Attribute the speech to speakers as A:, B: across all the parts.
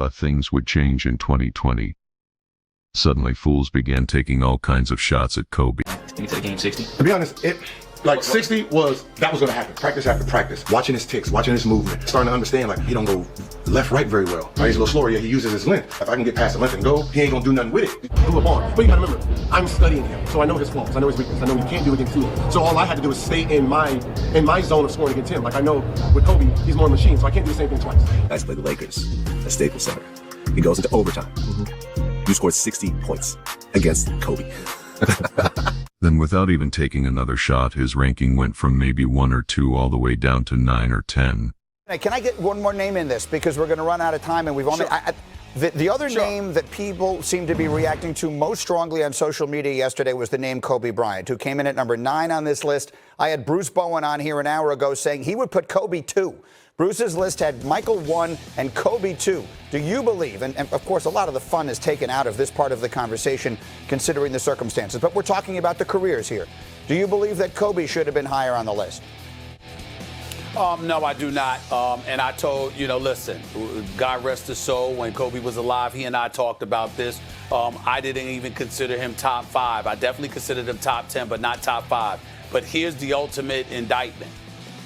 A: But things would change in 2020. Suddenly, fools began taking all kinds of shots at Kobe.
B: You take game 60?
C: To be honest, 60 was going to happen. Practice after practice. Watching his ticks, watching his movement. Starting to understand, like, he don't go left, right very well. Right? He's a little slower, yet he uses his length. If I can get past the length and go, he ain't going to do nothing with it. LeBron. But you got to remember, I'm studying him. So I know his flaws. I know his weaknesses. I know he can't do against me. So all I had to do is stay in my zone of scoring against him. Like, I know with Kobe, he's more machine, so I can't do the same thing twice.
D: Guys play the Lakers at Staples Center. It goes into overtime. You scored 60 points against Kobe.
A: Then, without even taking another shot, his ranking went from maybe 1 or 2 all the way down to 9 or 10.
E: Hey, can I get one more name in this? Because we're going to run out of time, and we've only...
B: Sure.
E: The other name that people seem to be reacting to most strongly on social media yesterday was the name Kobe Bryant, who came in at number 9 on this list. I had Bruce Bowen on here an hour ago saying he would put Kobe 2. Bruce's list had Michael 1 and Kobe 2. Do you believe, and of course a lot of the fun is taken out of this part of the conversation considering the circumstances, but we're talking about the careers here. Do you believe that Kobe should have been higher on the list?
F: No, I do not. And I told, listen, God rest his soul, when Kobe was alive, he and I talked about this. I didn't even consider him top 5. I definitely considered him top 10, but not top 5. But here's the ultimate indictment.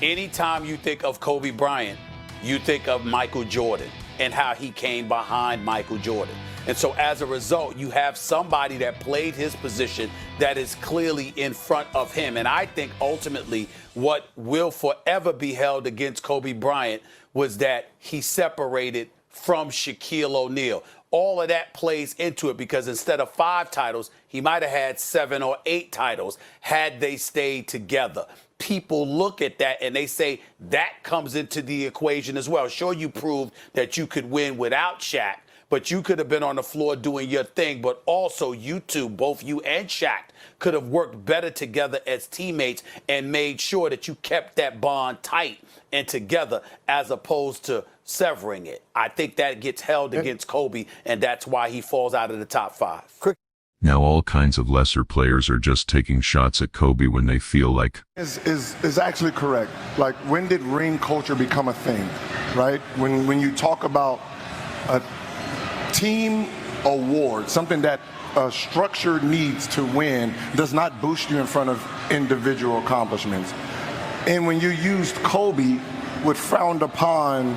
F: Anytime you think of Kobe Bryant, you think of Michael Jordan and how he came behind Michael Jordan. And so as a result, you have somebody that played his position that is clearly in front of him. And I think ultimately what will forever be held against Kobe Bryant was that he separated from Shaquille O'Neal. All of that plays into it because instead of 5 titles, he might have had 7 or 8 titles had they stayed together. People look at that and they say that comes into the equation as well. Sure, you proved that you could win without Shaq, but you could have been on the floor doing your thing. But also you two, both you and Shaq, could have worked better together as teammates and made sure that you kept that bond tight and together as opposed to severing it. I think that gets held against Kobe, and that's why he falls out of the top 5.
A: Now all kinds of lesser players are just taking shots at Kobe when they feel like...
G: Is actually correct. Like, when did ring culture become a thing, right? When you talk about a team award, something that a structure needs to win, does not boost you in front of individual accomplishments. And when you used Kobe, would frowned upon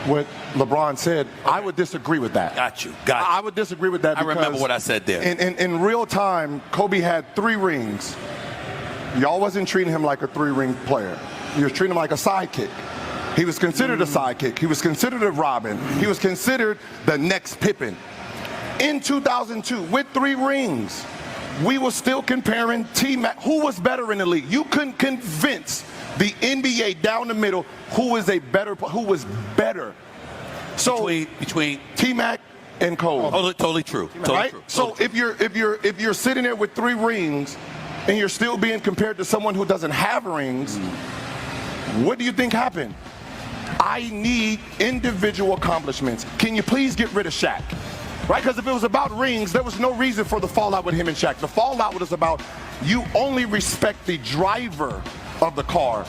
G: what LeBron said, I would disagree with that.
F: Got you. I
G: would disagree with that.
F: I remember what I said there.
G: In real time, Kobe had 3 rings. Y'all wasn't treating him like a 3-ring player. You were treating him like a sidekick. He was considered a sidekick. He was considered a Robin. He was considered the next Pippen. In 2002, with 3 rings, we were still comparing T-Mac. Who was better in the league? You couldn't convince the NBA down the middle who was better. So
F: between
G: T-Mac and Cole.
F: Totally true.
G: Right? So if you're sitting there with 3 rings and you're still being compared to someone who doesn't have rings, what do you think happened? I need individual accomplishments. Can you please get rid of Shaq? Right? Because if it was about rings, there was no reason for the fallout with him and Shaq. The fallout was about you only respect the driver of the car.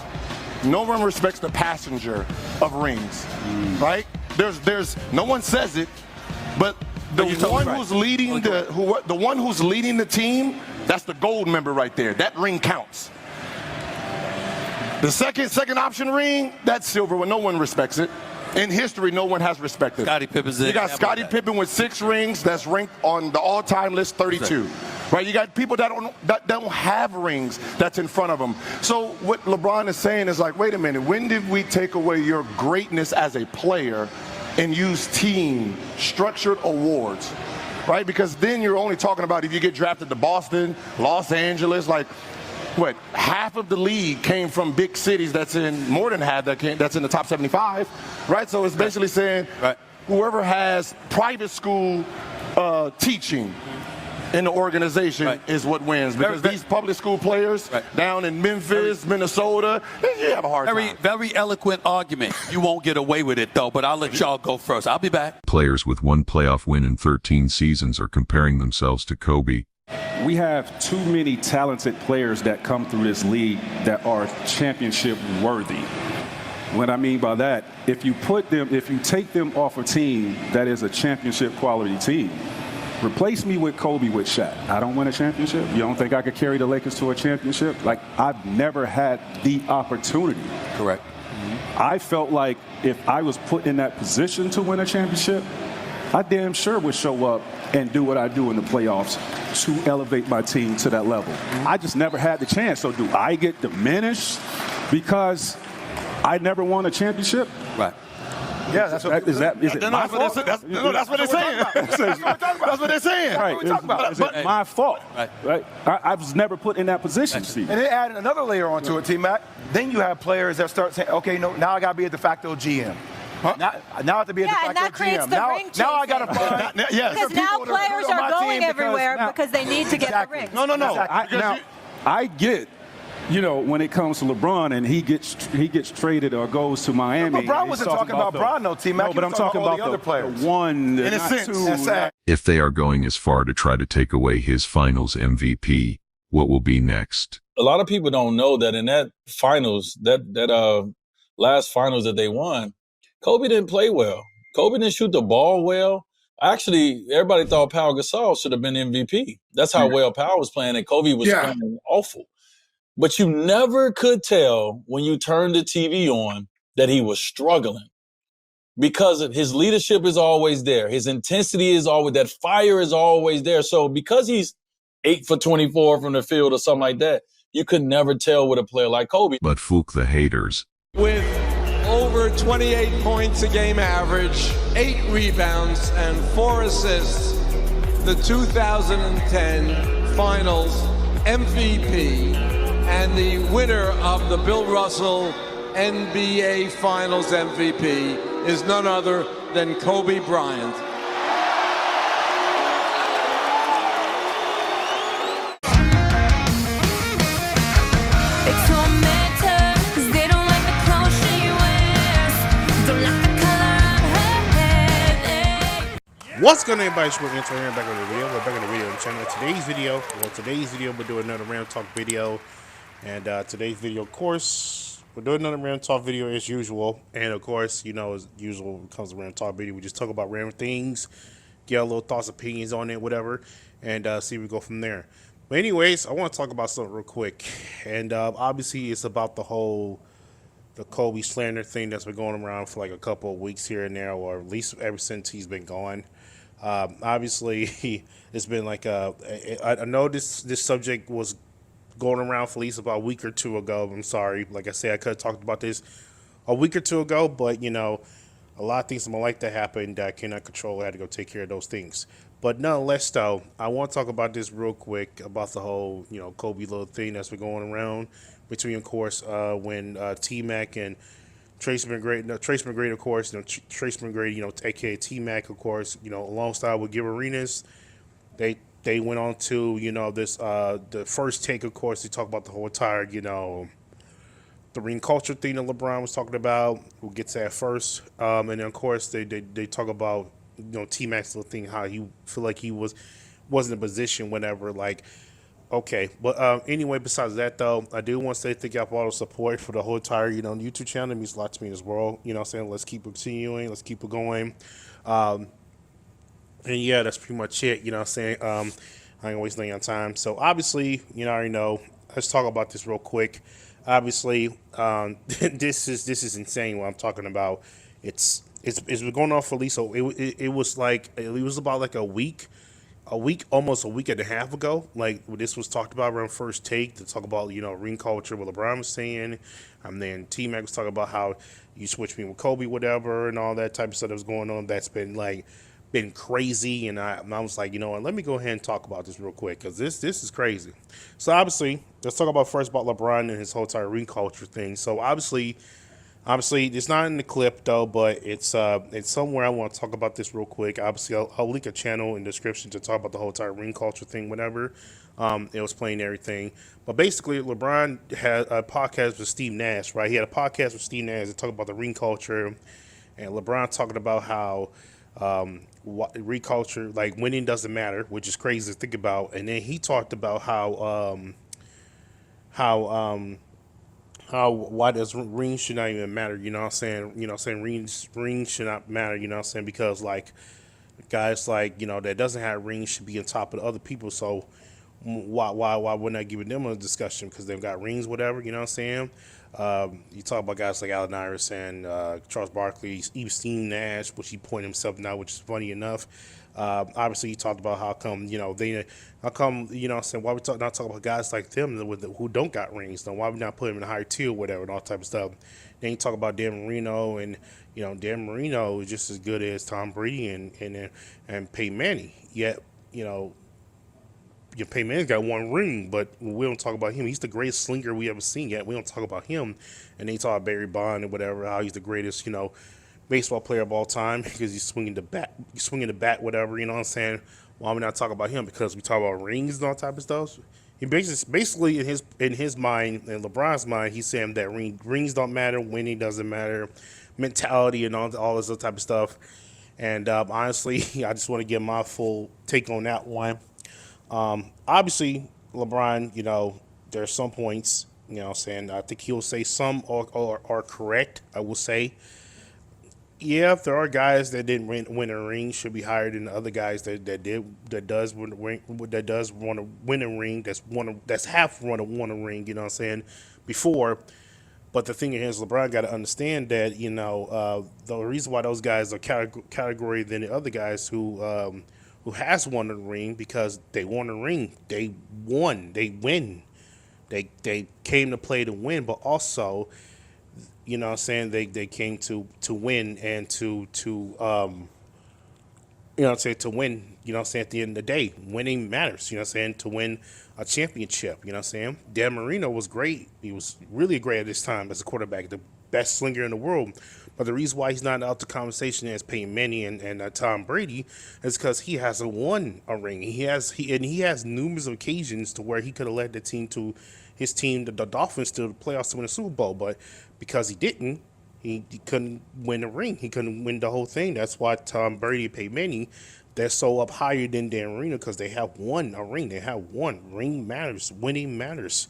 G: No one respects the passenger of rings. Right? There's no one says it, but the one who's leading the one who's leading the team, that's the gold member right there. That ring counts. The second option ring, that's silver when no one respects it. In history, no one has respected.
F: Scottie Pippen's
G: You got Scottie Pippen with 6 rings that's ranked on the all-time list 32. Right? You got people that don't have rings that's in front of them. So what LeBron is saying is like, wait a minute, when did we take away your greatness as a player and use team structured awards? Right? Because then you're only talking about if you get drafted to Boston, Los Angeles, like what, half of the league came from big cities that's in, more than half that's in the top 75, right? So it's basically saying whoever has private school teaching in the organization is what wins. Because these public school players down in Memphis, Minnesota, you have a hard time.
F: Very eloquent argument. You won't get away with it, though, but I'll let y'all go first. I'll be back.
A: Players with 1 playoff win in 13 seasons are comparing themselves to Kobe.
H: We have too many talented players that come through this league that are championship worthy. What I mean by that, if you take them off a team that is a championship quality team, replace me with Kobe with Shaq. I don't win a championship. You don't think I could carry the Lakers to a championship? Like, I've never had the opportunity.
F: Correct.
H: I felt like if I was put in that position to win a championship, I damn sure would show up and do what I do in the playoffs to elevate my team to that level. I just never had the chance. So do I get diminished because I never won a championship?
F: Right.
C: Yeah, that's what.
H: Is it my fault?
C: That's what they're saying. That's what they're saying.
H: Right. Is it my fault? Right. I was never put in that position, Steve.
B: And then add another layer onto it, T-Mac. Then you have players that start saying, okay, no, now I got to be a de facto GM. Huh? Now I have to be a de facto
I: and that creates
B: GM.
I: the ring
B: now I got to
I: chasing.
B: find.
I: Because now players are going everywhere because they need to get the rings.
C: No.
H: Now, I get, when it comes to LeBron and he gets traded or goes to Miami.
B: LeBron wasn't talking about Bron, though, T-Mac.
H: No, but I'm talking about
B: the other players.
H: One,
B: in a
H: not
B: sense.
H: two.
A: If they are going as far to try to take away his finals MVP, what will be next?
J: A lot of people don't know that in that finals, that last finals that they won, Kobe didn't play well. Kobe didn't shoot the ball well. Actually, everybody thought Pau Gasol should have been MVP. That's how well Pau was playing, and Kobe was playing awful. But you never could tell when you turned the TV on that he was struggling because his leadership is always there. His intensity is always, that fire is always there. So because he's 8 for 24 from the field or something like that, you could never tell with a player like Kobe.
A: But fook the haters.
K: With over 28 points a game average, 8 rebounds, and 4 assists, the 2010 Finals MVP and the winner of the Bill Russell NBA Finals MVP is none other than Kobe Bryant.
L: What's going on, everybody? It's Intro here, back on the video. We're back on the video channel. Today's video, we're doing another Ram Talk video. And today's video, of course, we're doing another Ram Talk video as usual. And of course, as usual, when it comes to Ram Talk video, we just talk about random things, get our little thoughts, opinions on it, whatever, and see if we go from there. But anyways, I want to talk about something real quick. And obviously, it's about the Kobe Slander thing that's been going around for like a couple of weeks here and there, or at least ever since he's been gone. Obviously, it's been like I know this subject was going around for at least about a week or two ago. I'm sorry. Like I said, I could have talked about this a week or two ago, but, a lot of things in my life that happened that I cannot control. I had to go take care of those things. But nonetheless, though, I want to talk about this real quick about the whole, Kobe little thing that's been going around between, of course, when T-Mac and Trace McGrady, of course, Trace McGrady, aka T-Mac, of course, alongside with Gil Arenas, they went on to, this, the first take, of course, they talk about the whole entire, the ring culture thing that LeBron was talking about. We'll get to that first. And then, of course, they talk about, T-Mac's little thing, how he feel like he wasn't in a position whenever, like, okay, but anyway, besides that, though, I do want to say thank y'all for all the support for the whole entire, YouTube channel. It means a lot to me as well. I'm saying? Let's keep it continuing. Let's keep it going. And yeah, that's pretty much it. I'm saying? I ain't always laying on time. So obviously, I already know. Let's talk about this real quick. Obviously, this is insane what I'm talking about. It's been going on for at least, so it was about like a week, almost a week and a half ago, like this was talked about around First Take, to talk about, ring culture, what LeBron was saying, and then T-Mac was talking about how you switch me with Kobe, whatever, and all that type of stuff that was going on. That's been crazy, and I was like, let me go ahead and talk about this real quick, because this is crazy. So obviously, let's talk about first about LeBron and his whole entire ring culture thing. So obviously, it's not in the clip, though, but it's somewhere. I want to talk about this real quick. Obviously, I'll link a channel in the description to talk about the whole entire ring culture thing, whatever. It was playing everything. But basically, LeBron had a podcast with Steve Nash, right? He had a podcast with Steve Nash to talk about the ring culture. And LeBron talking about how ring culture, like winning doesn't matter, which is crazy to think about. And then he talked about how why does rings should not even matter? You know what I'm saying? You know what I'm saying? Rings should not matter. You know what I'm saying? Because like guys like that doesn't have rings should be on top of the other people. So why wouldn't I give them a discussion because they've got rings, whatever? You know what I'm saying? You talk about guys like Allen Iverson, Charles Barkley, even Steve Nash, which he pointed himself now, which is funny enough. Obviously, he talked about how come how come what I'm saying, why we not talking about guys like them who don't got rings? Then why we not put them in a higher tier, or whatever, and all type of stuff. Then you talk about Dan Marino, and Dan Marino is just as good as Tom Brady and Peyton Manning. Yet Peyton Manning's got one ring, but we don't talk about him. He's the greatest slinger we ever seen yet. We don't talk about him. And then you talk about Barry Bonds and whatever, how he's the greatest, baseball player of all time because he's swinging the bat, whatever, you know what I'm saying? Why we not talk about him? Because we talk about rings and all type of stuff. He basically in his mind, in LeBron's mind, he's saying that rings don't matter, winning doesn't matter, mentality and all this other type of stuff. And honestly, I just want to get my full take on that one. Obviously, LeBron, there are some points, what I'm saying, I think he'll say some are correct, I will say. Yeah, if there are guys that didn't win a ring, should be higher than the other guys that does want to win a ring, that's half won a ring, you know what I'm saying, before. But the thing is, LeBron got to understand that, the reason why those guys are category than the other guys who has won a ring, because they won a ring. They won. They win. They came to play to win, but also, you know what I'm saying, they came to win and to to win, at the end of the day. Winning matters, to win a championship, Dan Marino was great. He was really great at this time as a quarterback, the best slinger in the world. But the reason why he's not out the conversation as Peyton Manning and Tom Brady is because he hasn't won a ring. He has numerous occasions to where he could have led the Dolphins, to the playoffs to win a Super Bowl. But because he didn't, he couldn't win a ring. He couldn't win the whole thing. That's why Tom Brady and Peyton Manning, they're so up higher than Dan Marino, because they have won a ring. They have won. Ring matters. Winning matters.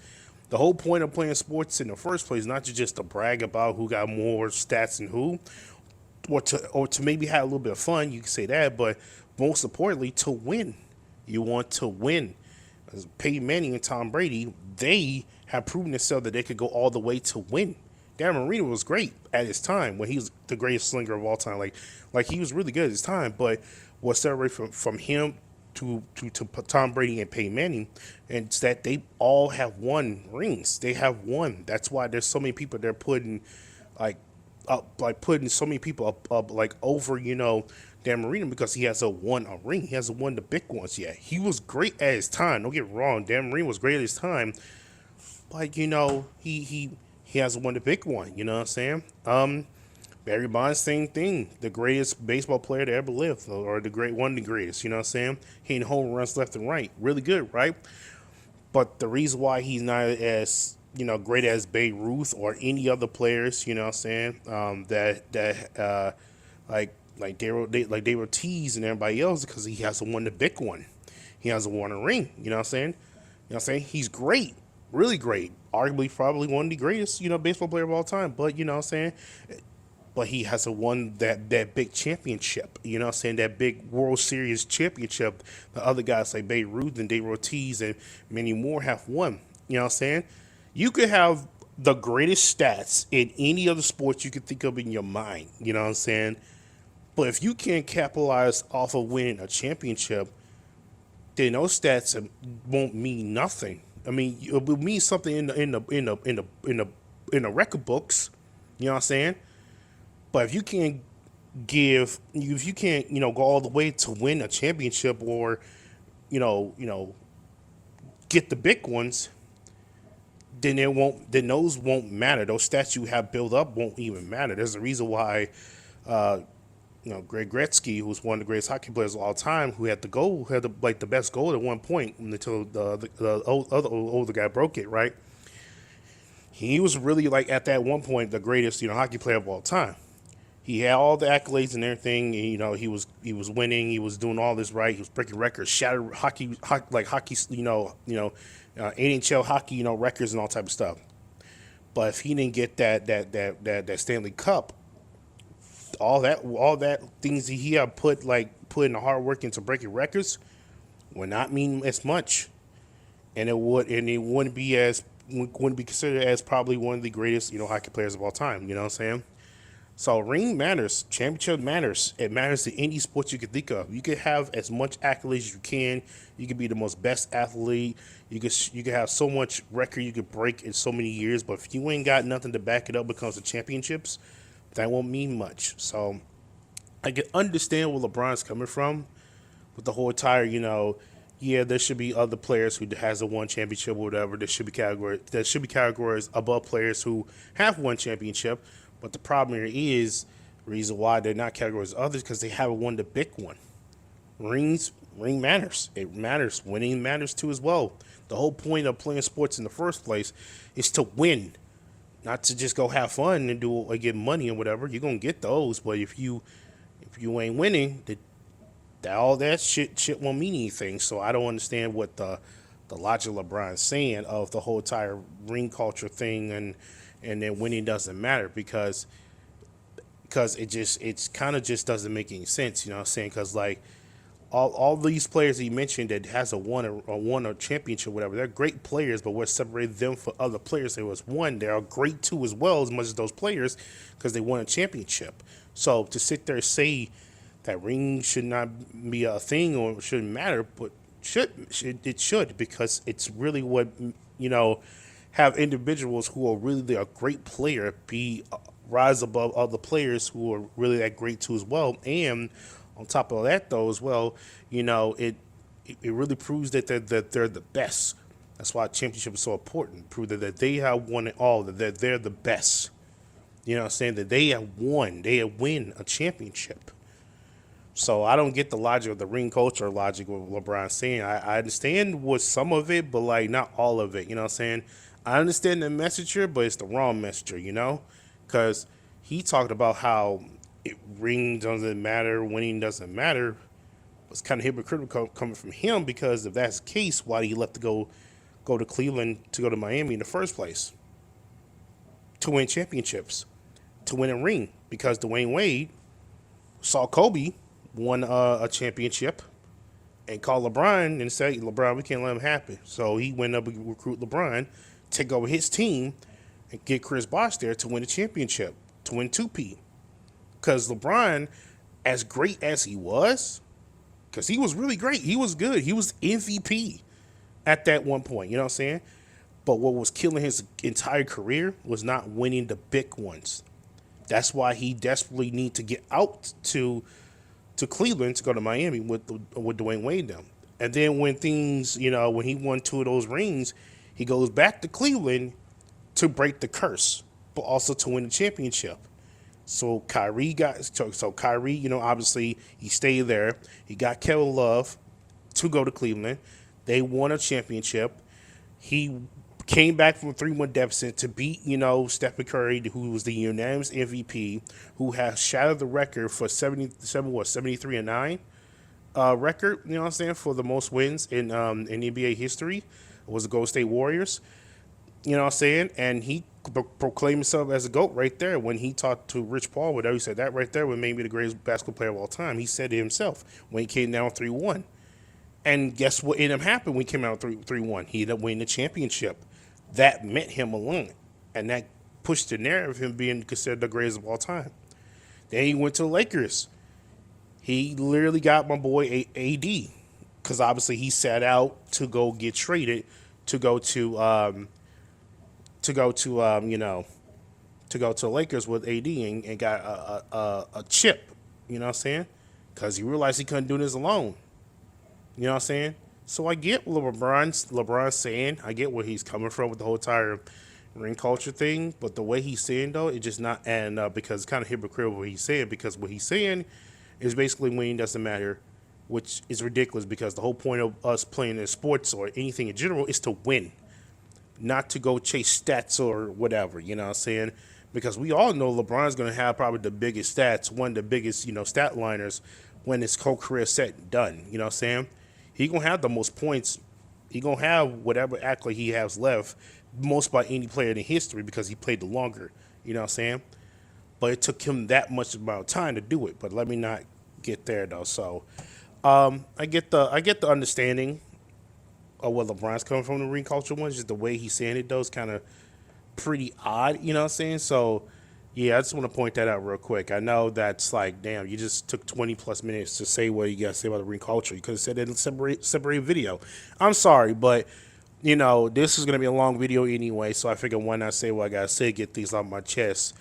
L: The whole point of playing sports in the first place is not just to brag about who got more stats than who, or to maybe have a little bit of fun. You can say that, but most importantly, to win. You want to win. As Peyton Manning and Tom Brady, they have proven themselves that they could go all the way to win. Dan Marino was great at his time when he was the greatest slinger of all time. Like he was really good at his time, but what separated from him to Tom Brady and Peyton Manning, and it's that they all have won rings. They have won. That's why there's so many people they're putting putting so many people up over, Dan Marino, because he hasn't won a ring. He hasn't won the big ones yet. He was great at his time. Don't get me wrong. Dan Marino was great at his time, but he hasn't won the big one. You know what I'm saying? Barry Bonds, same thing. The greatest baseball player to ever live, or one of the greatest. You know what I'm saying? He had home runs left and right. Really good, right? But the reason why he's not as great as Babe Ruth or any other players, you know what I'm saying? Like they were teased and everybody else, because he hasn't won the big one. He hasn't won a ring. You know what I'm saying? You know what I'm saying? He's great, really great. Arguably, probably one of the greatest, baseball player of all time. But you know what I'm saying? But he hasn't won that big championship. You know what I'm saying? That big World Series championship. The other guys like Babe Ruth and Dave Ortiz and many more have won. You know what I'm saying? You could have the greatest stats in any other sport you could think of in your mind. You know what I'm saying? But if you can't capitalize off of winning a championship, then those stats won't mean nothing. I mean, it will mean something in the record books. You know what I'm saying? But if you can't go all the way to win a championship, or get the big ones, then those won't matter. Those stats you have built up won't even matter. There's a reason why Greg Gretzky, who was one of the greatest hockey players of all time, who had the best goal at one point until the other older guy broke it, right? He was really, at that one point, the greatest hockey player of all time. He had all the accolades and everything. And, he was winning. He was doing all this right. He was breaking records, shattered hockey, NHL hockey, records and all type of stuff. But if he didn't get that Stanley Cup, all that things that he had put in the hard work into breaking records would not mean as much, and it wouldn't be considered as probably one of the greatest hockey players of all time. You know what I'm saying? So ring matters, championship matters. It matters to any sport you can think of. You can have as much accolades as you can. You can be the most best athlete. You can have so much record you could break in so many years. But if you ain't got nothing to back it up when it comes to championships, that won't mean much. So I can understand where LeBron's coming from with the whole entire, yeah, there should be other players who has a one championship or whatever. There should be categories above players who have one championship. But the problem here is the reason why they're not categories of others because they haven't won the big one. Ring matters. It matters. Winning matters too as well. The whole point of playing sports in the first place is to win, not to just go have fun and get money and whatever. You're gonna get those, but if you ain't winning, all that shit won't mean anything. So I don't understand what the logic of LeBron's saying of the whole entire ring culture thing and then winning doesn't matter because it kind of just doesn't make any sense. You know what I'm saying? Because like all these players that you mentioned that has won a championship, whatever, they're great players, but what separated them from other players that was one, they're great too as well as much as those players because they won a championship. So to sit there and say that ring should not be a thing or shouldn't matter, but it should because it's really what have individuals who are really a great player rise above other players who are really that great too as well. And on top of that though as well, it really proves that they're the best. That's why championship is so important. Prove that they have won it all, that they're the best. You know what I'm saying? That they have win a championship. So I don't get the logic of the ring culture logic of what LeBron's saying. I understand what some of it, but like not all of it. You know what I'm saying? I understand the message here, but it's the wrong message, because he talked about how ring doesn't matter, winning doesn't matter. It's kind of hypocritical coming from him because if that's the case, why did he left to go to Cleveland to go to Miami in the first place? To win championships, to win a ring, because Dwayne Wade saw Kobe won a championship and called LeBron and said, LeBron, we can't let him happen. So he went up and recruit LeBron, take over his team, and get Chris Bosh there to win a championship, to win 2P. Because LeBron, as great as he was, because he was really great, he was good, he was MVP at that one point, you know what I'm saying? But what was killing his entire career was not winning the big ones. That's why he desperately need to get out to Cleveland to go to Miami with Dwayne Wade them. And then when things, when he won 2 of those rings, he goes back to Cleveland to break the curse, but also to win the championship. So Kyrie, obviously he stayed there. He got Kevin Love to go to Cleveland. They won a championship. He came back from a 3-1 deficit to beat, Stephen Curry, who was the unanimous MVP, who has shattered the record for 73-9 record, you know what I'm saying, for the most wins in NBA history. It was the Golden State Warriors, you know what I'm saying, and he proclaimed himself as a GOAT right there when he talked to Rich Paul, whatever he said, that right there was maybe the greatest basketball player of all time. He said it himself when he came down 3-1. And guess what ended up happening when he came out 3-1? He ended up winning the championship. That meant him alone, and that pushed the narrative of him being considered the greatest of all time. Then he went to the Lakers. He literally got my boy AD, because obviously he sat out to go get traded to go to the Lakers with AD and got a chip. You know what I'm saying? Because he realized he couldn't do this alone. You know what I'm saying? So I get what LeBron's saying. I get where he's coming from with the whole entire ring culture thing. But the way he's saying, though, it's just not adding up because it's kind of hypocritical what he's saying. Because what he's saying is basically winning doesn't matter, which is ridiculous because the whole point of us playing in sports or anything in general is to win, not to go chase stats or whatever. You know what I'm saying? Because we all know LeBron's going to have probably the biggest stats, one of the biggest, stat liners when his whole career is set and done. You know what I'm saying? He going to have the most points He gonna have whatever accolade he has left, most by any player in history because he played the longer. You know what I'm saying? But it took him that much amount of time to do it. But let me not get there though. So I get the understanding of where LeBron's coming from, the ring culture one. Just the way he's saying it though is kind of pretty odd. You know what I'm saying? So yeah, I just want to point that out real quick. I know that's like, damn, you just took 20 plus minutes to say what you got to say about the ring culture. You could have said it in a separate video. I'm sorry, but you know, this is going to be a long video anyway, so I figured why not say what I got to say, get things off my chest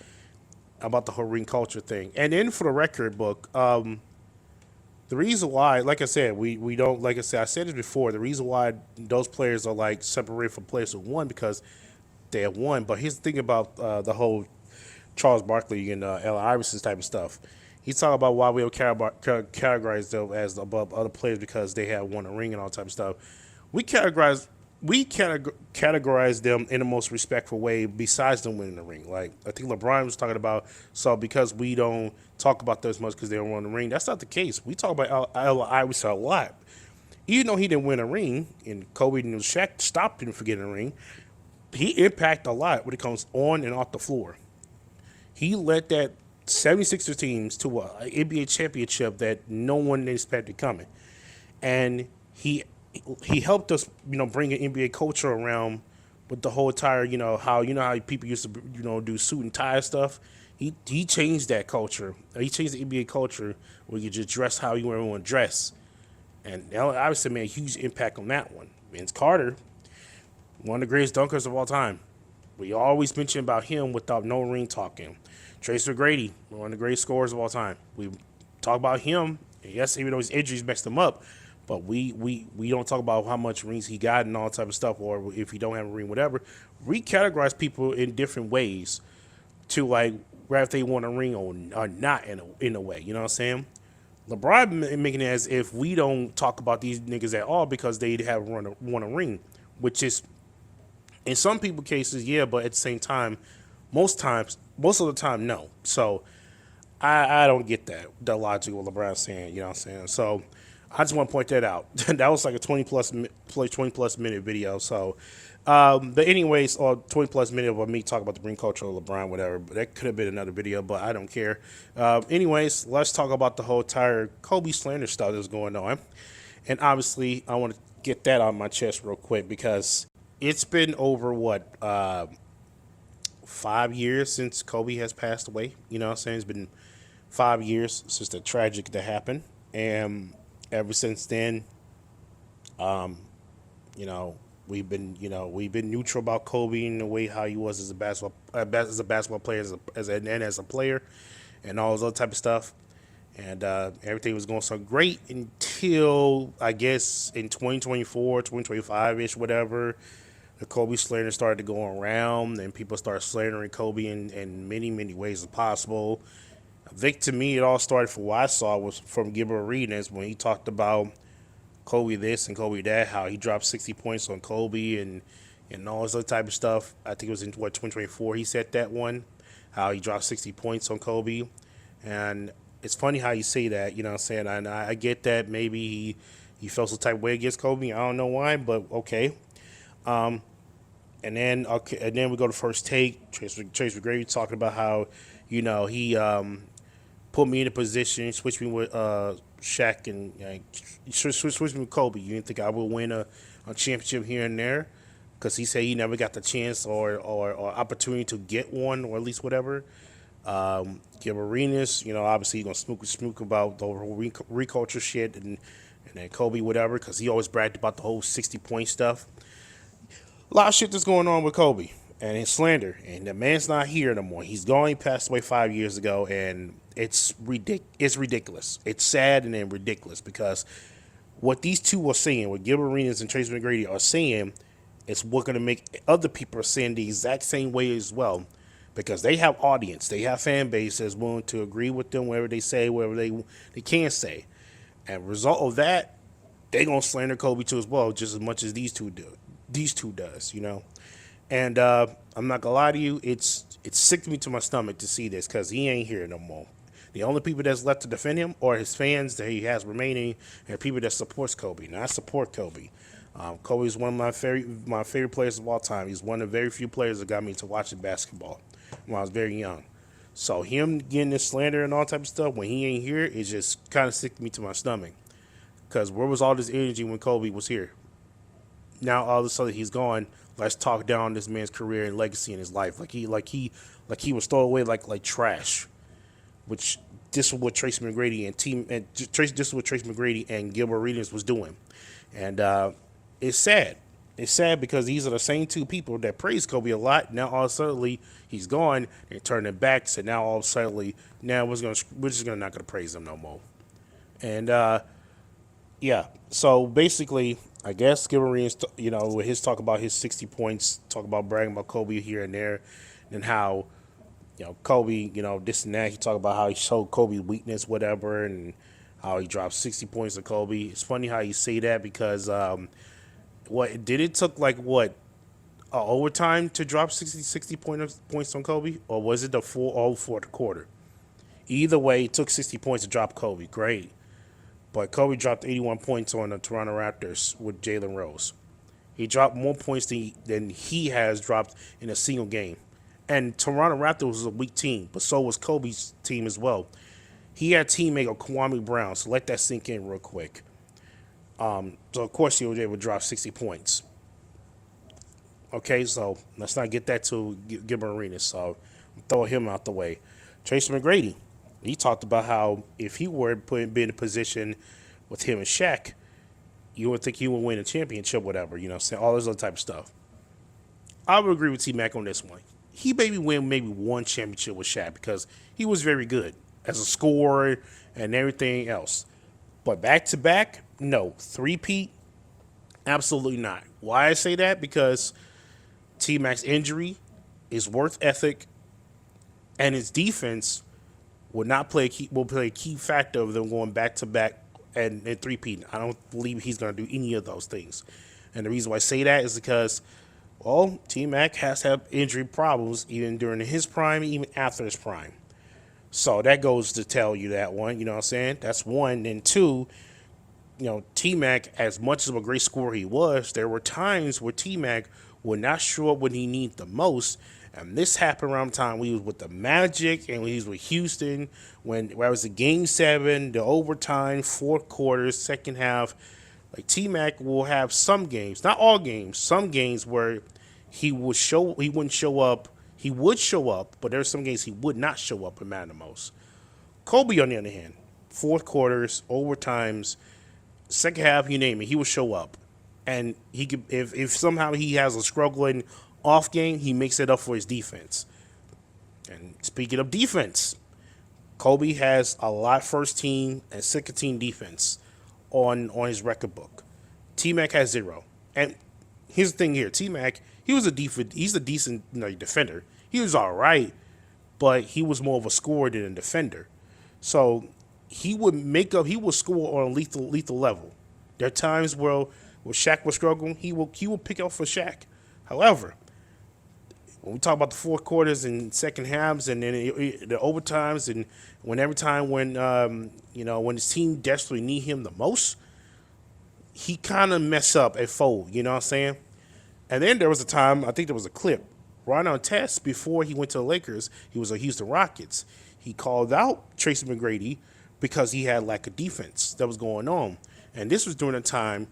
L: about the whole ring culture thing. And then for the record book, the reason why, like I said, we don't, like I said this before, the reason why those players are like separated from players who won because they have won. But here's the thing about the whole Charles Barkley and Allen Iverson type of stuff. He's talking about why we don't categorize them as above other players because they have won a ring and all type of stuff. We categorize them in the most respectful way besides them winning the ring. Like, I think LeBron was talking about, so because we don't talk about that as much because they don't win the ring, that's not the case. We talk about Allen Iverson a lot. Even though he didn't win a ring, and Kobe and Shaq stopped him from getting a ring, he impacted a lot when it comes on and off the floor. He led that 76ers teams to an NBA championship that no one expected coming. And he helped us, bring an NBA culture around with the whole entire, how people used to, do suit and tie stuff. He changed that culture. He changed the NBA culture where you just dress how you want to dress. And obviously made a huge impact on that one. Vince Carter, one of the greatest dunkers of all time. We always mention about him without no ring talking. Tracy McGrady, one of the greatest scorers of all time. We talk about him. Yes, even though his injuries messed him up, but we don't talk about how much rings he got and all type of stuff, or if he don't have a ring, whatever. We categorize people in different ways to like whether they want a ring or not in a way. You know what I'm saying? LeBron making it as if we don't talk about these niggas at all because they have won a ring, which is in some people cases, yeah, but at the same time, most of the time, no. So I don't get the logic of what LeBron's saying, you know what I'm saying? So I just want to point that out. That was like a 20 plus minute video. So, but anyways, or 20 plus minute of me talking about the ring culture of LeBron, whatever. But that could have been another video, but I don't care. Anyways, let's talk about the whole entire Kobe slander stuff that's going on. And obviously, I want to get that on my chest real quick because it's been over 5 years since Kobe has passed away. You know what I'm saying? It's been 5 years since the tragic that happened. And ever since then, we've been neutral about Kobe in the way how he was as a basketball player, as a player, and all those other type of stuff. And everything was going so great until, I guess, in 2024, 2025-ish, whatever, the Kobe slander started to go around, and people started slandering Kobe in many, many ways as possible. I think, to me, it all started from what I saw was from Gilbert Arenas when he talked about Kobe this and Kobe that, how he dropped 60 points on Kobe and all this other type of stuff. I think it was in, 2024 he said that one, how he dropped 60 points on Kobe. And it's funny how you say that, you know what I'm saying? And I get that maybe he felt some type of way against Kobe. I don't know why, but okay. And then we go to First Take. Trace McGrady talking about how, he put me in a position, switched me with Shaq and switched me with Kobe. You didn't think I would win a championship here and there? Because he said he never got the chance or opportunity to get one, or at least whatever. Give Arenas, obviously he's going to smoke about the whole reculture shit and then Kobe, whatever, because he always bragged about the whole 60-point stuff. A lot of shit that's going on with Kobe and his slander, and the man's not here no more. He's gone. He passed away 5 years ago, and it's ridiculous. It's sad and then ridiculous because what these two are saying, what Gilbert Arenas and Tracy McGrady are saying, is what going to make other people saying the exact same way as well, because they have audience, they have fan base that's willing to agree with them whatever they say, whatever they can say. And result of that, they gonna slander Kobe too as well, just as much as these two does, And I'm not gonna lie to you, it's sick to me to my stomach to see this because he ain't here no more. The only people that's left to defend him are his fans that he has remaining and people that supports Kobe. Now, I support Kobe. Kobe is one of my favorite players of all time. He's one of the very few players that got me into watching basketball when I was very young. So him getting this slander and all type of stuff when he ain't here, it just kind of sick me to my stomach. Because where was all this energy when Kobe was here? Now all of a sudden he's gone. Let's talk down this man's career and legacy in his life. Like he was thrown away like trash. Which this is what Tracy McGrady this is what Tracy McGrady and Gilbert Arenas was doing. And it's sad. It's sad because these are the same two people that praised Kobe a lot. Now all of a sudden he's gone and turning back. So now all of a sudden now we're just not gonna praise him no more. And yeah. So basically, I guess Gilbert Arenas, with his talk about his 60 points, talk about bragging about Kobe here and there, and how Kobe, this and that. He talked about how he showed Kobe's weakness, whatever, and how he dropped 60 points to Kobe. It's funny how you say that because it took overtime to drop 60 points on Kobe, or was it the fourth quarter? Either way, it took 60 points to drop Kobe. Great. But Kobe dropped 81 points on the Toronto Raptors with Jalen Rose. He dropped more points than he has dropped in a single game. And Toronto Raptors was a weak team, but so was Kobe's team as well. He had teammate Kwame Brown, so let that sink in real quick. So, of course, he was able to drop 60 points. Okay, so let's not get that to Gilbert Arenas, so throw him out the way. Tracy McGrady, he talked about how if he were be in a position with him and Shaq, you would think he would win a championship, whatever, all this other type of stuff. I would agree with T-Mac on this one. He maybe win one championship with Shaq because he was very good as a scorer and everything else. But back-to-back, no. Three-peat, absolutely not. Why I say that? Because T-Mac's injury, his work ethic, and his defense will play a key factor of them going back-to-back and three-peat. I don't believe he's going to do any of those things. And the reason why I say that is because T-Mac has had injury problems even during his prime, even after his prime. So that goes to tell you that one, you know what I'm saying? That's one. And two, T-Mac, as much of a great scorer he was, there were times where T-Mac would not show up when he needed the most. And this happened around the time we was with the Magic and when he was with Houston, when it was the Game 7, the overtime, fourth quarter, second half. Like T-Mac will have some games, not all games, some games where he wouldn't show up. He would show up, but there's some games he would not show up and matter the most. Kobe, on the other hand, fourth quarters, overtimes, second half, you name it, he would show up. And he could, if somehow he has a struggling off game, he makes it up for his defense. And speaking of defense, Kobe has a lot first team and second team defense on his record book. T-Mac has 0. And here's the thing here, T-Mac, he's a decent defender. He was all right, but he was more of a scorer than a defender. So he would score on a lethal level. There are times where Shaq was struggling, he will pick up for Shaq. However, when we talk about the fourth quarters and second halves and then the overtimes and when his team desperately need him the most, he kind of mess up and fold, you know what I'm saying? And then there was a time, I think there was a clip, Ron Artest, before he went to the Lakers, he was a Houston Rockets. He called out Tracy McGrady because he had lack of defense that was going on. And this was during a time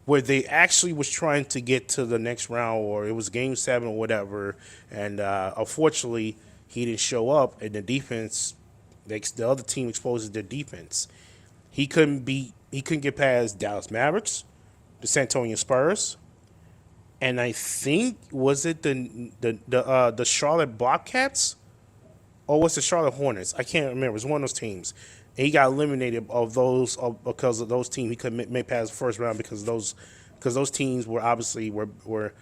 L: where they actually was trying to get to the next round, or it was Game 7 or whatever. And unfortunately, he didn't show up, and the defense, the other team exposes their defense. He couldn't get past Dallas Mavericks, the San Antonio Spurs, and I think, was it the Charlotte Bobcats? Or was it Charlotte Hornets? I can't remember. It was one of those teams. And he got eliminated because of those teams. He couldn't make past the first round because those teams were obviously were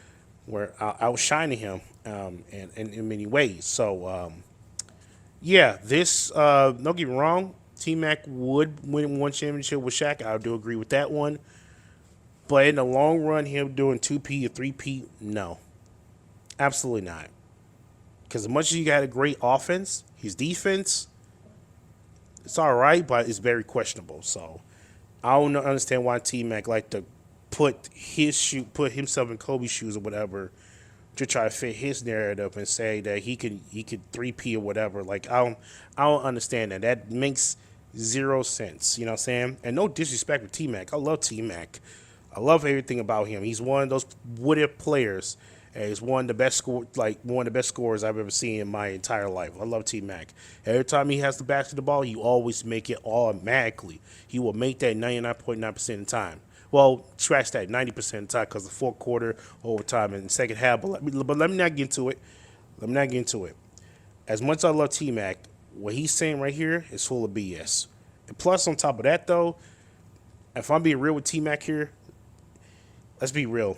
L: outshining him in many ways. So don't get me wrong, T-Mac would win one championship with Shaq. I do agree with that one. But in the long run, him doing 2P or 3P, no. Absolutely not. Because as much as you got a great offense, his defense, it's all right, but it's very questionable. So I don't understand why T-Mac like to put himself in Kobe's shoes or whatever to try to fit his narrative and say that he could 3P or whatever. Like I don't understand that. That makes zero sense. You know what I'm saying? And no disrespect to T-Mac. I love T-Mac. I love everything about him. He's one of those what-if players. And he's one of the best scorers I've ever seen in my entire life. I love T-Mac. Every time he has the basketball, he always make it automatically. He will make that 99.9% of the time. Well, scratch that 90% of the time because the fourth quarter, overtime, and the second half. But let me not get into it. As much as I love T-Mac, what he's saying right here is full of BS. And plus, on top of that, though, if I'm being real with T-Mac here, let's be real.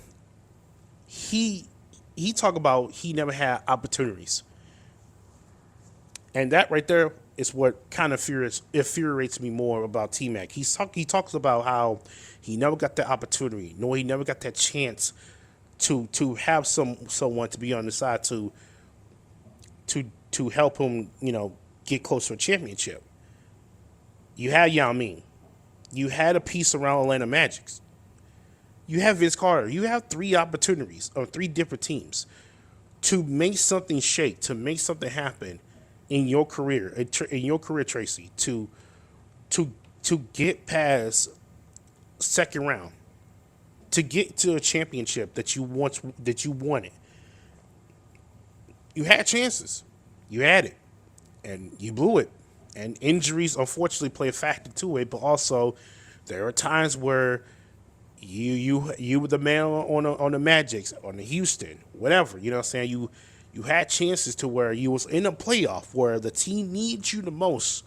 L: He talk about he never had opportunities. And that right there is what kind of infuriates me more about T-Mac. He talks about how he never got that opportunity, nor he never got that chance to have someone to be on the side to help him, get close to a championship. You had Yao Ming. You had a piece around Atlanta Magic. You have Vince Carter. You have 3 opportunities on 3 different teams to make something shake, to make something happen in your career, Tracy, to get past second round, to get to a championship that you wanted. You had chances. You had it. And you blew it. And injuries, unfortunately, play a factor to it, but also there are times where you were the man on the Magic, on the Houston, whatever. You know what I'm saying? You had chances to where you was in a playoff where the team needs you the most.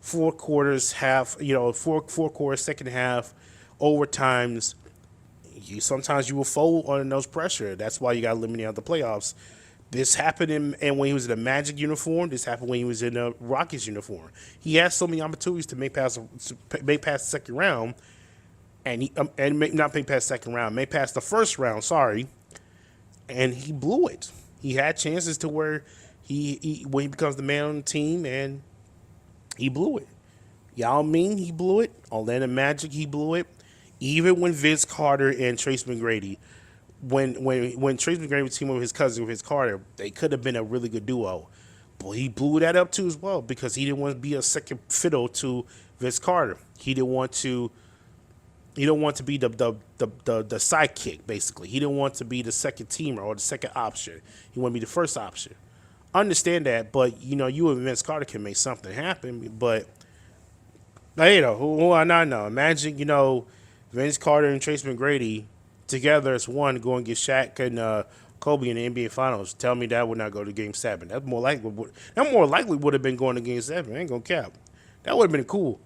L: 4 quarters, four quarters, second half, overtimes. Sometimes you will fold under those pressure. That's why you got eliminated out of the playoffs. This happened when he was in a Magic uniform. This happened when he was in a Rockets uniform. He had so many opportunities to make past the second round. And not make past second round, make past the first round, and he blew it. He had chances to where when he becomes the man on the team, and he blew it. Yao Ming, he blew it. Atlanta Magic, he blew it. Even when Vince Carter and Trace McGrady, when Trace McGrady was teaming with his cousin, with his Carter, they could have been a really good duo. But he blew that up too as well because he didn't want to be a second fiddle to Vince Carter. He didn't want to be the sidekick, basically. He didn't want to be the second teamer or the second option. He wanted to be the first option. Understand that, but, you and Vince Carter can make something happen. But, who I not know. Imagine, Vince Carter and Trace McGrady together as one going to get Shaq and Kobe in the NBA Finals. Tell me that would not go to Game 7. That more likely would have been going to Game 7. I ain't going to cap. That would have been cool.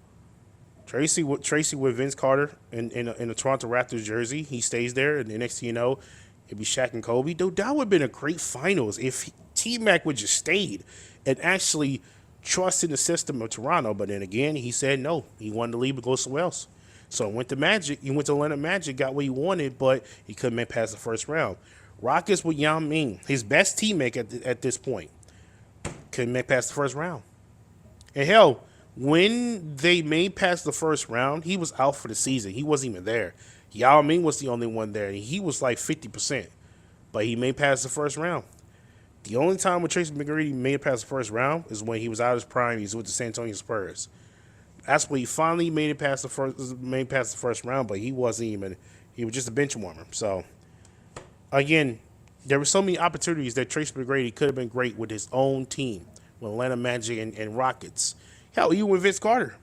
L: Tracy with Vince Carter in the Toronto Raptors jersey. He stays there, and the next thing you know, it'd be Shaq and Kobe. Dude, that would have been a great finals if T-Mac would just stayed and actually trusted the system of Toronto. But then again, he said no. He wanted to leave and go somewhere else. So he went to Magic. He went to Atlanta Magic, got what he wanted, but he couldn't make past the first round. Rockets with Yao Ming, his best teammate at this point, couldn't make past the first round. And hell, when they made past the first round, he was out for the season. He wasn't even there. Yao Ming was the only one there. He was like 50%, but he made past the first round. The only time when Tracy McGrady made it past the first round is when he was out of his prime. He was with the San Antonio Spurs. That's when he finally made past the first round, but he wasn't even. He was just a bench warmer. So, again, there were so many opportunities that Tracy McGrady could have been great with his own team, with Atlanta Magic and Rockets. Hell, you with Vince Carter,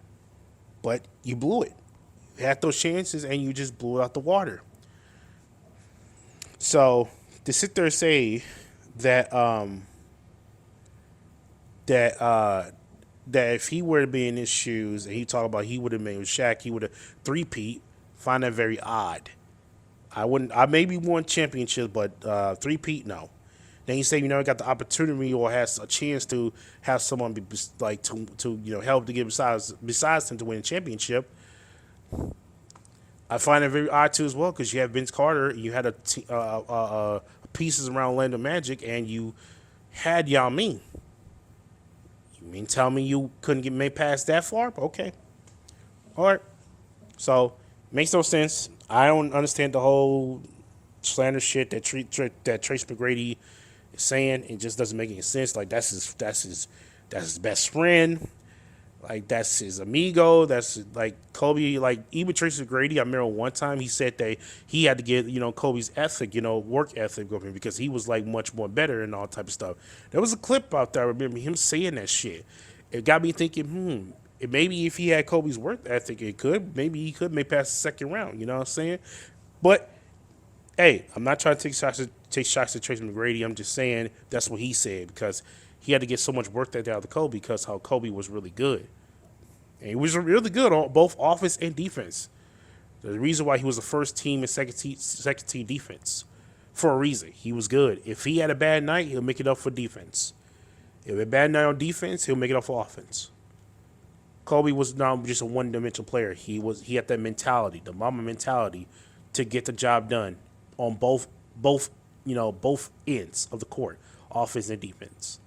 L: but you blew it. You had those chances, and you just blew it out the water. So to sit there and say that that if he were to be in his shoes and he talked about he would have made with Shaq, he would have three-peat, find that very odd. I maybe won championships, but three-peat, no. Then you say you never got the opportunity or has a chance to have someone be like to help to get besides him to win a championship. I find it very odd too as well because you have Vince Carter, you had pieces around Orlando Magic, and you had Yao Ming. You mean tell me you couldn't get made past that far? Okay, all right. So makes no sense. I don't understand the whole slander shit that Trace McGrady is saying. It just doesn't make any sense. Like that's his best friend. Like that's his amigo. That's like Kobe. Like even Tracy McGrady. I remember one time he said that he had to get Kobe's ethic, work ethic of him because he was like much more better and all type of stuff. There was a clip out there. I remember him saying that shit. It got me thinking. Maybe if he had Kobe's work ethic, maybe he could make past the second round. You know what I'm saying? But hey, I'm not trying to take shots at Tracy McGrady. I'm just saying that's what he said because he had to get so much work that out of Kobe because how Kobe was really good. And he was really good on both offense and defense. There's a reason why he was the first team and second team defense. For a reason. He was good. If he had a bad night, he'll make it up for defense. If he had a bad night on defense, he'll make it up for offense. Kobe was not just a one-dimensional player. He had that mentality, the Mamba mentality, to get the job done on both ends of the court, offense and defense.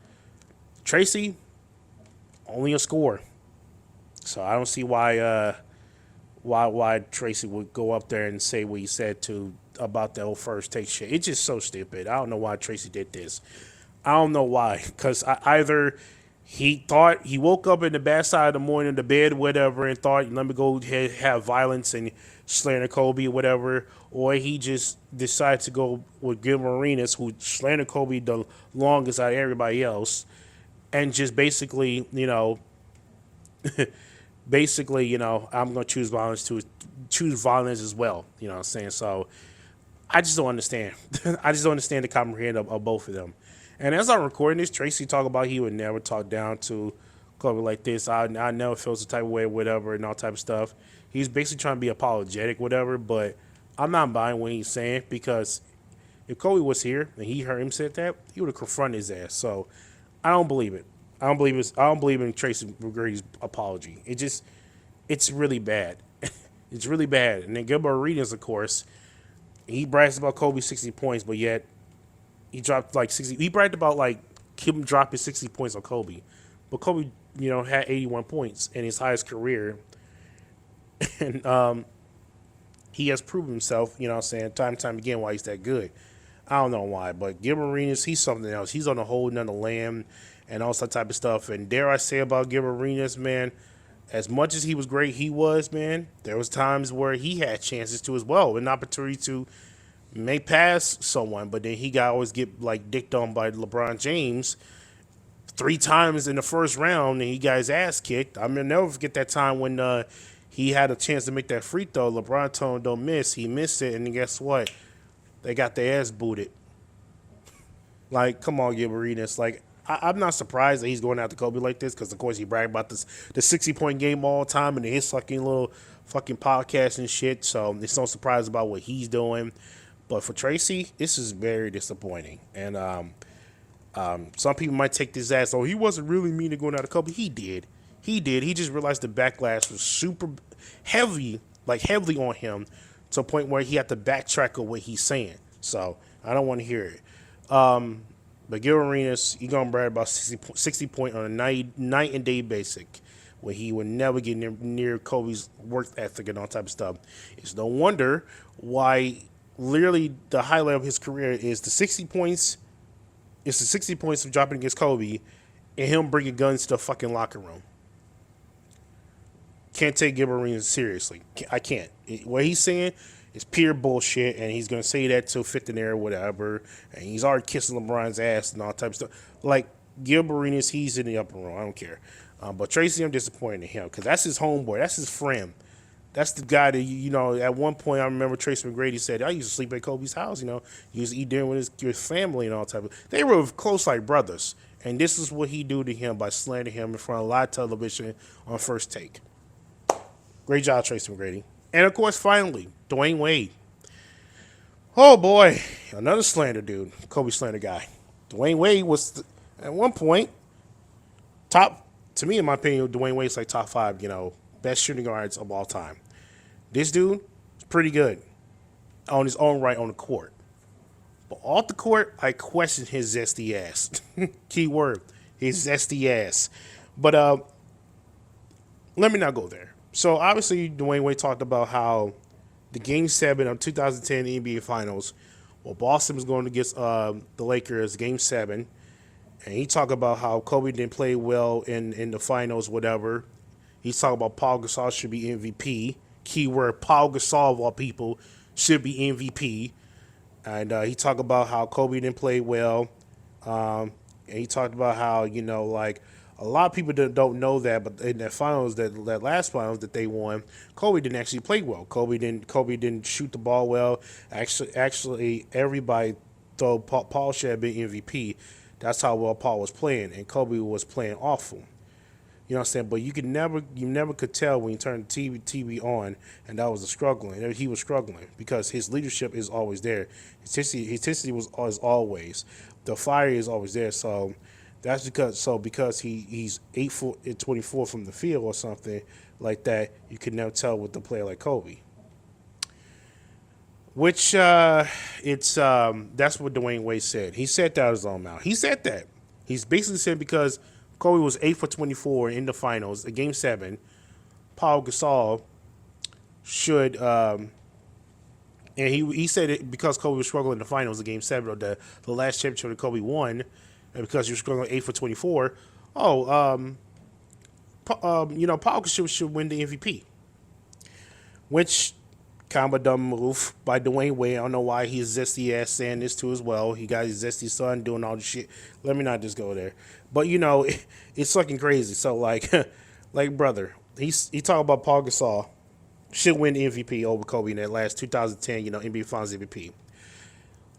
L: Tracy, only a scorer. So I don't see why Tracy would go up there and say what he said about the whole first take shit. It's just so stupid. I don't know why Tracy did this. I don't know why. Because either he thought he woke up in the bad side of the morning, the bed, whatever, and thought, let me go have violence and slander Kobe or whatever, or he just decided to go with Gilbert Arenas, who slandered Kobe the longest out of everybody else, and just basically, I'm going to choose violence as well. You know what I'm saying? So I just don't understand. I just don't understand the comprehend of both of them. And as I'm recording this, Tracy talked about he would never talk down to Kobe like this. I never felt the type of way, whatever, and all type of stuff. He's basically trying to be apologetic, whatever, but I'm not buying what he's saying because if Kobe was here and he heard him say that, he would have confronted his ass. So I don't believe it. I don't believe in Tracy McGrady's apology. It's really bad. It's really bad. And then Gilbert Arenas, of course, he brags about Kobe's 60 points, but yet he dropped like 60. He bragged about like him dropping 60 points on Kobe, but Kobe, had 81 points in his highest career, and he has proven himself. You know what I'm saying, time and time again why he's that good. I don't know why, but Gilbert Arenas, he's something else. He's on a whole nother land and all that type of stuff. And dare I say about Gilbert Arenas, man, as much as he was great, man, there was times where he had chances to as well, an opportunity to may pass someone, but then he always get like dicked on by LeBron James 3 times in the first round, and he got his ass kicked. I'm gonna never forget that time when he had a chance to make that free throw. LeBron told him don't miss. He missed it, and then guess what? They got their ass booted. Like, come on, Gilbert Arenas. Like, I'm not surprised that he's going after Kobe like this because, of course, he bragged about the 60-point game all the time and his fucking little fucking podcast and shit. So it's no surprise about what he's doing. But for Tracy, this is very disappointing. And some people might take this as, he wasn't really mean to going out of Kobe. He did. He just realized the backlash was super heavy, like heavily on him to a point where he had to backtrack on what he's saying. So I don't want to hear it. But Gilbert Arenas, he going to brag about 60 point on a night and day basic where he would never get near Kobe's work ethic and all type of stuff. It's no wonder why literally the highlight of his career is the 60 points. It's the 60 points of dropping against Kobe and him bringing guns to the fucking locker room. Can't take Gilbert Arenas seriously. I can't. What he's saying is pure bullshit, and he's going to say that till fifth in there or whatever, and he's already kissing LeBron's ass and all types of stuff. Like, Gilbert Arenas, he's in the upper room. I don't care. But Tracy, I'm disappointed in him because that's his homeboy. That's his friend. That's the guy that, at one point, I remember Tracy McGrady said, I used to sleep at Kobe's house, he used to eat dinner with his family and all type of. They were close like brothers, and this is what he do to him by slandering him in front of live television on First Take. Great job, Tracy McGrady. And, of course, finally, Dwayne Wade. Oh, boy. Another slander dude. Kobe slander guy. Dwayne Wade was, at one point, top, to me, in my opinion, Dwayne Wade's like top 5, best shooting guards of all time. This dude is pretty good on his own right on the court. But off the court, I question his zesty ass. Key word, his zesty ass. But let me not go there. So, obviously, Dwayne Wade talked about how the Game 7 of 2010 NBA Finals. Well, Boston was going against the Lakers, Game 7. And he talked about how Kobe didn't play well in the finals, whatever. He's talking about Paul Gasol should be MVP. Keyword, Paul Gasol, of all people, should be MVP. And he talked about how Kobe didn't play well. And he talked about how, you know, like, a lot of people don't know that, but in that finals, that last finals that they won, Kobe didn't actually play well. Kobe didn't shoot the ball well. Actually, everybody thought Paul should have been MVP. That's how well Paul was playing, and Kobe was playing awful. You know what I'm saying? But you never could tell when you turned the TV on, and that was struggling. He was struggling because his leadership is always there. His history was always. The fire is always there. So that's because he's 8 for 24 from the field or something like that. You can never tell with a player like Kobe. Which that's what Dwayne Wade said. He said that out of his own mouth. He said that. He's basically said because Kobe was 8 for 24 in the finals, in Game 7, Paul Gasol should, and he said it because Kobe was struggling in the finals, in Game 7, or the last championship that Kobe won, and because he was struggling 8 for 24. Paul Gasol should win the MVP, which kind of a dumb move by Dwayne Wade. I don't know why he's zesty ass saying this too as well. He got his zesty son doing all this shit. Let me not just go there. But you know, it's fucking crazy. So like, brother, he talking about Paul Gasol should win the MVP over Kobe in that last 2010, NBA Finals MVP.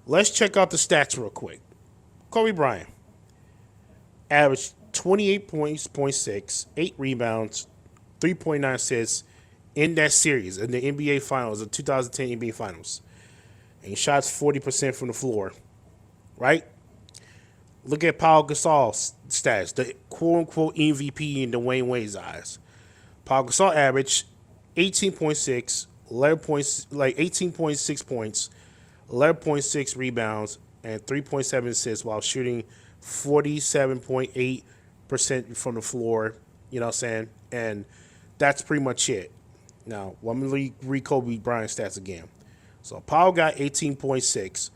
L: Let's check out the stats real quick. Kobe Bryant averaged 28 points, 0.6, 8 rebounds, 3.9 assists in that series, in the NBA Finals, the 2010 NBA Finals. And he shot 40% from the floor, right? Look at Paul Gasol's stats, the quote-unquote MVP in Dwayne Wade's eyes. Paul Gasol averaged 18.6, 18.6 points, 11.6 rebounds, and 3.7 assists while shooting 47.8% from the floor, you know what I'm saying? And that's pretty much it. Now, let me read Kobe Bryant stats again. So, Paul got 18.6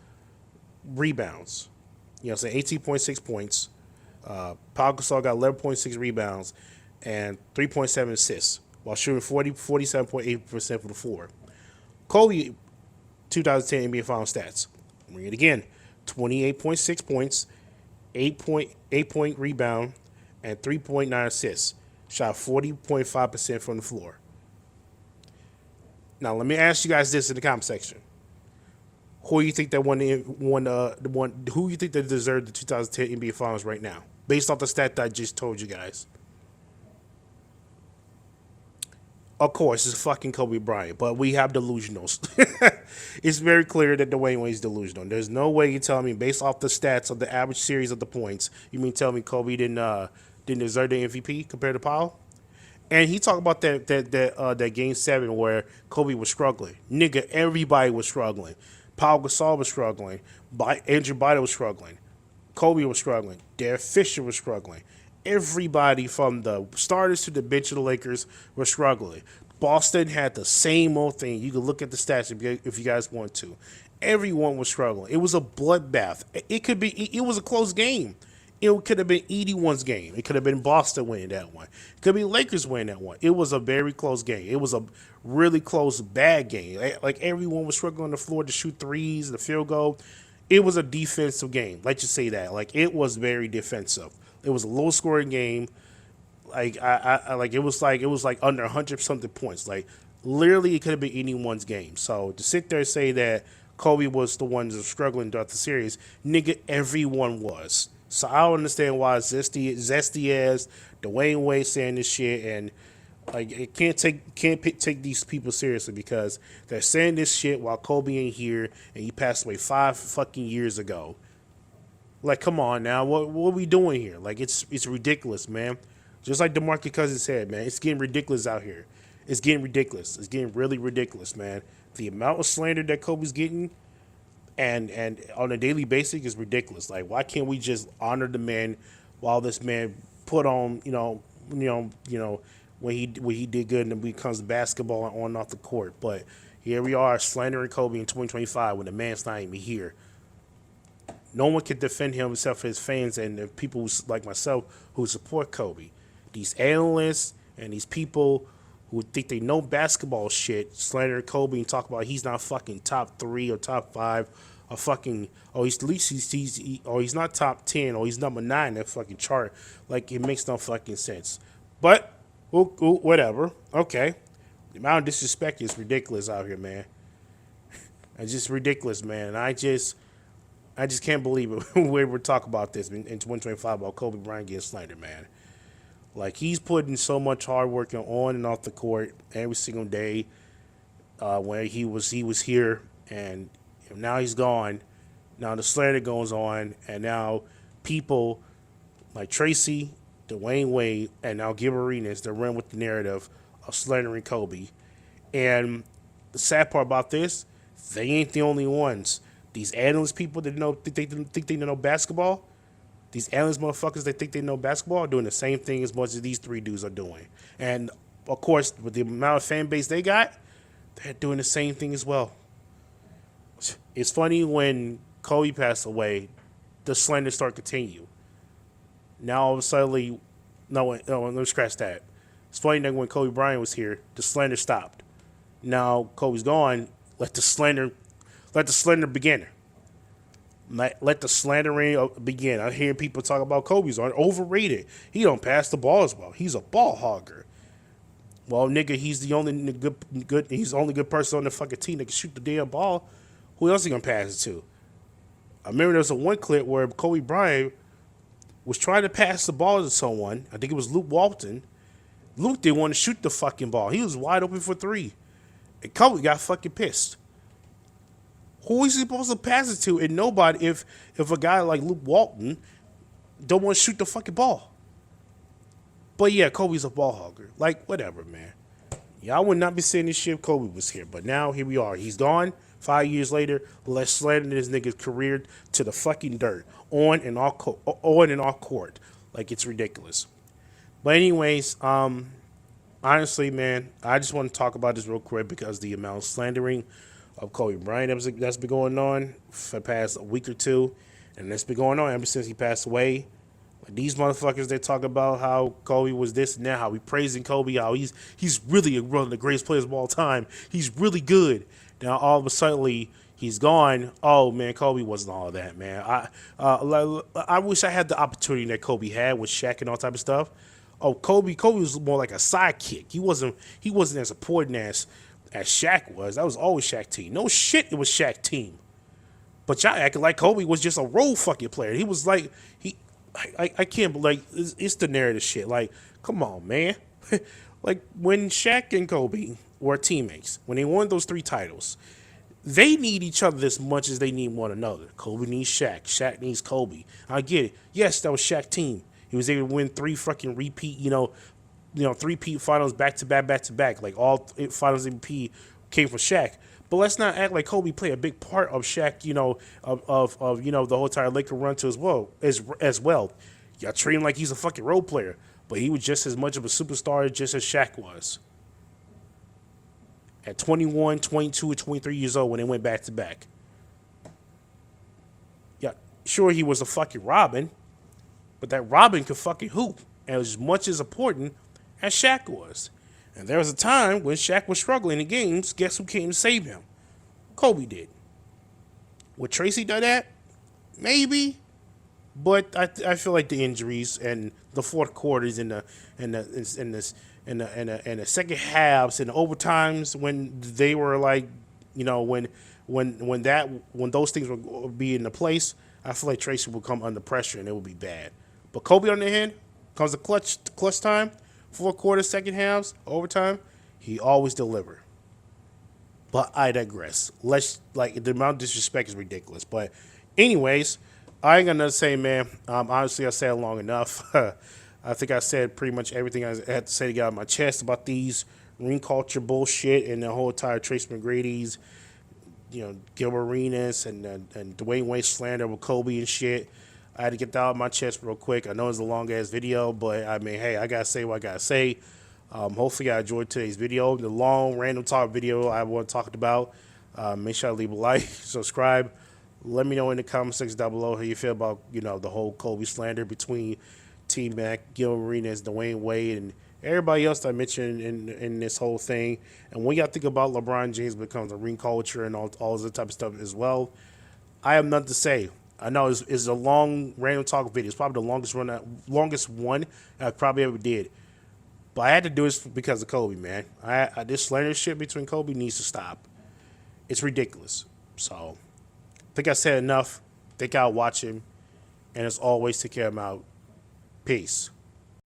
L: rebounds. You know what I'm saying? 18.6 points. Paul Gasol got 11.6 rebounds and 3.7 assists while shooting 47.8% from the floor. Kobe, 2010 NBA Finals stats. Read it again. 28.6 points, 8.8 rebound, and 3.9 assists. Shot 40.5% from the floor. Now, let me ask you guys this in the comment section. Who do you think that who you think that deserved the 2010 NBA Finals right now, based off the stat that I just told you guys? Of course, it's fucking Kobe Bryant, but we have delusionals. It's very clear that Dwayne Wade's delusional. There's no way you tell me, based off the stats of the average series of the points, you mean tell me Kobe didn't deserve the MVP compared to Paul? And he talked about that Game 7 where Kobe was struggling. Nigga, everybody was struggling. Paul Gasol was struggling. Andrew Bynum was struggling. Kobe was struggling. Derek Fisher was struggling. Everybody from the starters to the bench of the Lakers were struggling. Boston had the same old thing. You can look at the stats if you guys want to. Everyone was struggling. It was a bloodbath. It was a close game. It could have been 81's game. It could have been Boston winning that one. It could be Lakers winning that one. It was a very close game. It was a really close, bad game. Like, everyone was struggling on the floor to shoot threes, the field goal. It was a defensive game. Let's just say that. Like, it was very defensive. It was a low-scoring game. Like, it was like under 100 something points. Like, literally, it could have been anyone's game. So to sit there and say that Kobe was the one that was struggling throughout the series, nigga, everyone was. So I don't understand why zesty ass Dwayne Wade saying this shit, and like, it can't take these people seriously because they're saying this shit while Kobe ain't here and he passed away 5 fucking years ago. Like, come on now, what are we doing here? Like, it's ridiculous, man. Just like DeMarcus Cousins said, man, it's getting ridiculous out here. It's getting ridiculous. It's getting really ridiculous, man. The amount of slander that Kobe's getting. And on a daily basis is ridiculous. Like, why can't we just honor the man while this man put on, when he did good and when it comes to basketball and on and off the court. But Here we are slandering Kobe in 2025 when the man's not even here. No one can defend him except for his fans and the people like myself who support Kobe. These analysts and these people who think they know basketball shit slander Kobe and talk about he's not fucking top 3 or top 5 or fucking he's at least he's not top 10 or he's number 9 in that fucking chart. Like, it makes no fucking sense. But whatever. Okay. The amount of disrespect is ridiculous out here, man. It's just ridiculous, man. I just can't believe it when we're talking about this in 2025 about Kobe Bryant getting slandered, man. Like, he's putting so much hard work on and off the court every single day. When he was here, and now he's gone. Now the slander goes on, and now people like Tracy, Dwayne Wade, and now Gil Arenas, they run with the narrative of slandering Kobe. And the sad part about this, they ain't the only ones. These analyst people that think they know basketball, these analyst motherfuckers that think they know basketball are doing the same thing as much as these 3 dudes are doing. And, of course, with the amount of fan base they got, they're doing the same thing as well. It's funny when Kobe passed away, the slander started continue. Now, all of a sudden, no, let me scratch that. It's funny that when Kobe Bryant was here, the slander stopped. Now, Kobe's gone, let the slander begin. Let the slandering begin. I hear people talk about Kobe's overrated. He don't pass the ball as well. He's a ball hogger. Well, nigga, he's the only good. He's the only good person on the fucking team that can shoot the damn ball. Who else he gonna pass it to? I remember there was one clip where Kobe Bryant was trying to pass the ball to someone. I think it was Luke Walton. Luke didn't want to shoot the fucking ball. He was wide open for 3. And Kobe got fucking pissed. Who is he supposed to pass it to? And nobody, if a guy like Luke Walton don't want to shoot the fucking ball. But yeah, Kobe's a ball hogger. Like, whatever, man. Yeah, I would not be saying this shit if Kobe was here. But now, here we are. He's gone. 5 years later, let's slander this nigga's career to the fucking dirt. On and off court. Like, it's ridiculous. But anyways, honestly, man, I just want to talk about this real quick because the amount of slandering of Kobe Bryant that's been going on for the past week or 2, and that's been going on ever since he passed away. Like, these motherfuckers, they talk about how Kobe was this and that, how we praising Kobe, how he's really one of the greatest players of all time. He's really good. Now all of a sudden he's gone. Oh man, Kobe wasn't all that, man. I wish I had the opportunity that Kobe had with Shaq and all type of stuff. Oh, Kobe was more like a sidekick. He wasn't as important as Shaq was. That was always Shaq team. No shit, it was Shaq team. But y'all acting like Kobe was just a role fucking player. He was like, I can't believe, it's the narrative shit. Like, come on, man. Like, when Shaq and Kobe were teammates, when they won those 3 titles, they need each other as much as they need one another. Kobe needs Shaq. Shaq needs Kobe. I get it. Yes, that was Shaq team. He was able to win 3 fucking repeat, 3-peat finals back to back. Like, all finals MVP came from Shaq. But let's not act like Kobe played a big part of Shaq, of the whole entire Laker run to as well. Y'all treat him like he's a fucking role player, but he was just as much of a superstar just as Shaq was. At 21, 22, and 23 years old when they went back to back. Yeah, sure he was a fucking Robin, but that Robin could fucking hoop as much as important as Shaq was. And there was a time when Shaq was struggling in games. Guess who came to save him? Kobe did. Would Tracy do that? Maybe. But I feel like the injuries and the fourth quarters and the second halves and the overtimes when they were like, when those things would be in the place, I feel like Tracy would come under pressure and it would be bad. But Kobe, on the other hand, comes to clutch time, fourth quarter, second halves, overtime, he always delivered. But I digress. The amount of disrespect is ridiculous. But anyways, I ain't got nothing to say, man. Honestly, I said it long enough. I think I said pretty much everything I had to say to get out of my chest about these ring culture bullshit and the whole entire Tracy McGrady's, Gil Arenas and Dwayne Wade slander with Kobe and shit. I had to get that out of my chest real quick. I know it's a long-ass video, but, I mean, hey, I got to say what I got to say. Hopefully, I enjoyed today's video. The long random talk video I want to talk about. Make sure to leave a like, subscribe. Let me know in the comment section down below how you feel about the whole Kobe slander between T-Mac, Gil Arenas, Dwayne Wade, and everybody else that I mentioned in this whole thing. And when y'all think about LeBron James becomes a ring culture and all this type of stuff as well, I have nothing to say. I know it's a long random talk video. It's probably the longest one I probably ever did. But I had to do this because of Kobe, man. This slander shit between Kobe needs to stop. It's ridiculous. So, I think I said enough. Think I'll watch him. And as always, take care of him out. Peace.